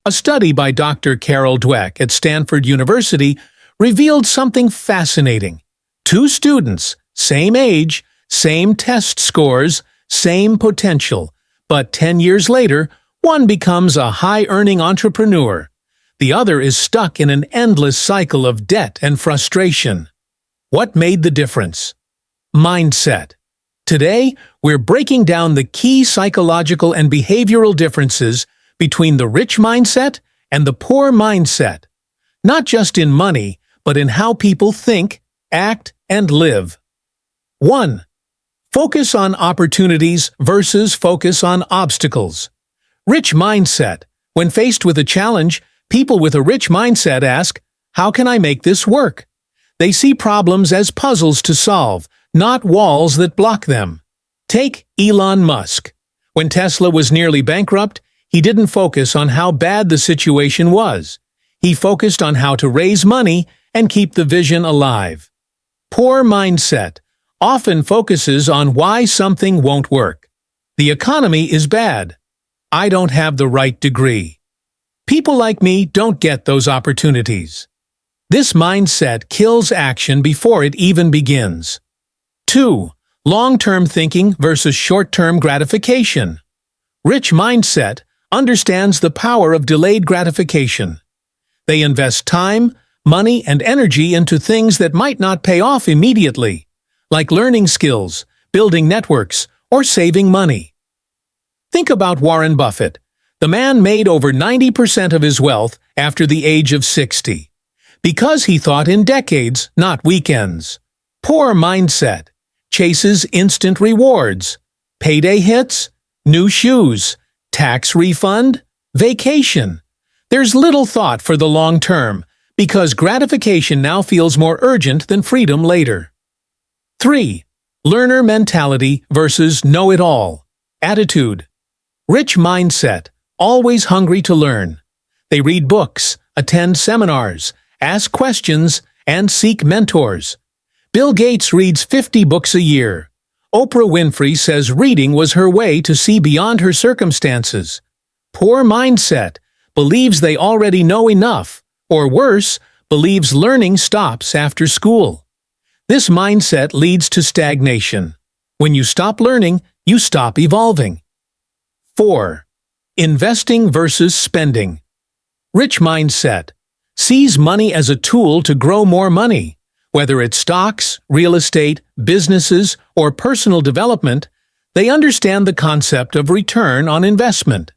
A study by Dr. Carol Dweck at Stanford University revealed something fascinating. Two students, same age, same test scores, same potential, but 10 years later, one becomes a high-earning entrepreneur. The other is stuck in an endless cycle of debt and frustration. What made the difference? Mindset. Today, we're breaking down the key psychological and behavioral differences between the rich mindset and the poor mindset, not just in money, but in how people think, act, and live. 1. Focus on opportunities versus focus on obstacles. Rich mindset. When faced with a challenge, people with a rich mindset ask, "How can I make this work?" They see problems as puzzles to solve, not walls that block them. Take Elon Musk. When Tesla was nearly bankrupt, he didn't focus on how bad the situation was. He focused on how to raise money and keep the vision alive. Poor mindset often focuses on why something won't work. The economy is bad. I don't have the right degree. People like me don't get those opportunities. This mindset kills action before it even begins. 2. Long-term thinking versus short-term gratification. Rich mindset understands the power of delayed gratification. They invest time, money, and energy into things that might not pay off immediately, like learning skills, building networks, or saving money. Think about Warren Buffett. The man made over 90% of his wealth after the age of 60, because he thought in decades, not weekends. Poor mindset chases instant rewards, payday hits, new shoes, tax refund, vacation. There's little thought for the long term, because gratification now feels more urgent than freedom later. 3. Learner mentality versus know-it-all attitude. Rich mindset, always hungry to learn. They read books, attend seminars, ask questions, and seek mentors. Bill Gates reads 50 books a year. Oprah Winfrey says reading was her way to see beyond her circumstances. Poor mindset believes they already know enough, or worse, believes learning stops after school. This mindset leads to stagnation. When you stop learning, you stop evolving. 4. Investing versus spending. Rich mindset sees money as a tool to grow more money. Whether it's stocks, real estate, businesses, or personal development, they understand the concept of return on investment.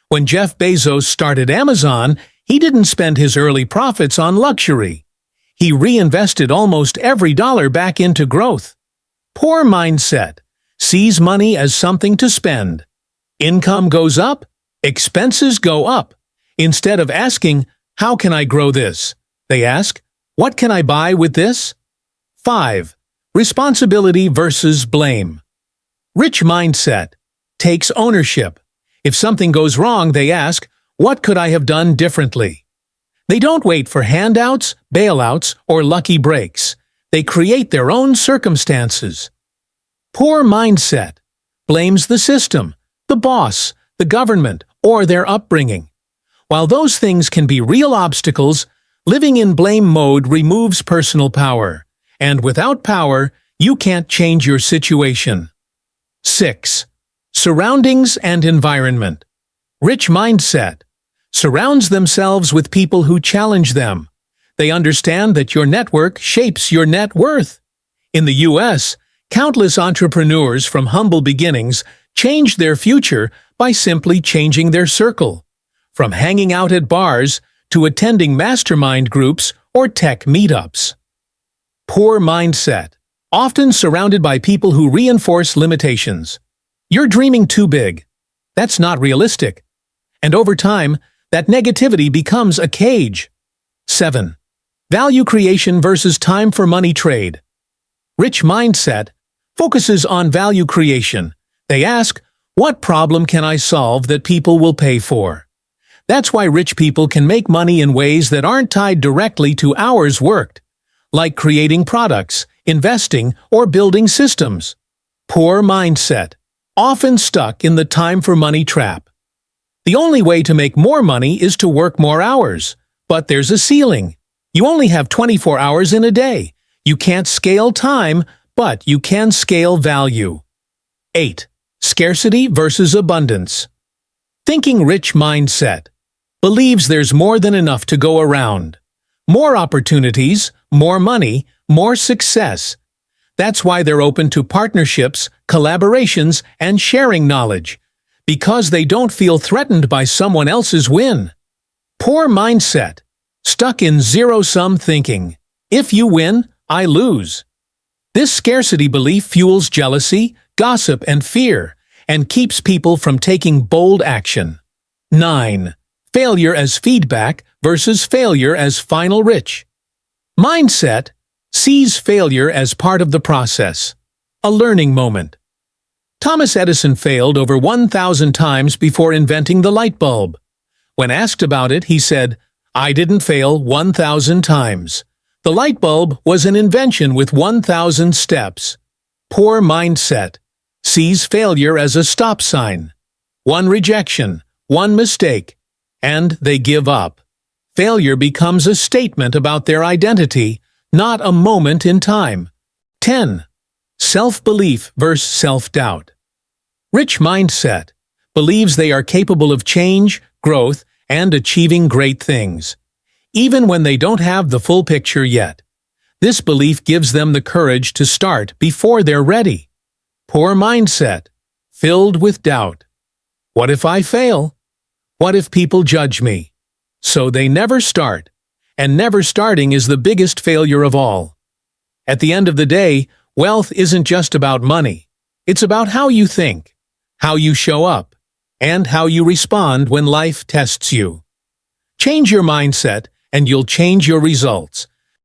When Jeff Bezos started Amazon, he didn't spend his early profits on luxury. He reinvested almost every dollar back into growth. Poor mindset sees money as something to spend. Income goes up, expenses go up. Instead of asking, "How can I grow this?" they ask, "What can I buy with this?" 5. Responsibility versus blame. Rich mindset takes ownership. If something goes wrong, they ask, "What could I have done differently?" They don't wait for handouts, bailouts, or lucky breaks. They create their own circumstances. Poor mindset blames the system, the boss, the government, or their upbringing. While those things can be real obstacles, living in blame mode removes personal power, and without power, you can't change your situation. 6. Surroundings and environment. Rich mindset surrounds themselves with people who challenge them. They understand that your network shapes your net worth. In the U.S., countless entrepreneurs from humble beginnings changed their future by simply changing their circle. From hanging out at bars to attending mastermind groups or tech meetups. Poor mindset, often surrounded by people who reinforce limitations. You're dreaming too big. That's not realistic. And over time, that negativity becomes a cage. 7. Value creation versus time for money trade. Rich mindset focuses on value creation. They ask, "What problem can I solve that people will pay for?" That's why rich people can make money in ways that aren't tied directly to hours worked, like creating products, investing, or building systems. Poor mindset, often stuck in the time for money trap. The only way to make more money is to work more hours. But there's a ceiling. You only have 24 hours in a day. You can't scale time, but you can scale value. 8. Scarcity versus abundance. Thinking rich mindset. Believes there's more than enough to go around. More opportunities, more money, more success. That's why they're open to partnerships, collaborations, and sharing knowledge. Because they don't feel threatened by someone else's win. Poor mindset. Stuck in zero-sum thinking. If you win, I lose. This scarcity belief fuels jealousy, gossip, and fear, and keeps people from taking bold action. 9. Failure as feedback versus failure as final rich. Mindset sees failure as part of the process, a learning moment. Thomas Edison failed over 1,000 times before inventing the light bulb. When asked about it, he said, "I didn't fail 1,000 times. The light bulb was an invention with 1,000 steps." Poor mindset sees failure as a stop sign. One rejection, one mistake, and they give up. Failure becomes a statement about their identity, not a moment in time. 10. Self-belief versus self-doubt. Rich mindset believes they are capable of change, growth, and achieving great things, even when they don't have the full picture yet. This belief gives them the courage to start before they're ready. Poor mindset, filled with doubt. What if I fail? What if people judge me? So they never start, and never starting is the biggest failure of all. At the end of the day, wealth isn't just about money. It's about how you think, how you show up, and how you respond when life tests you. Change your mindset, and you'll change your results.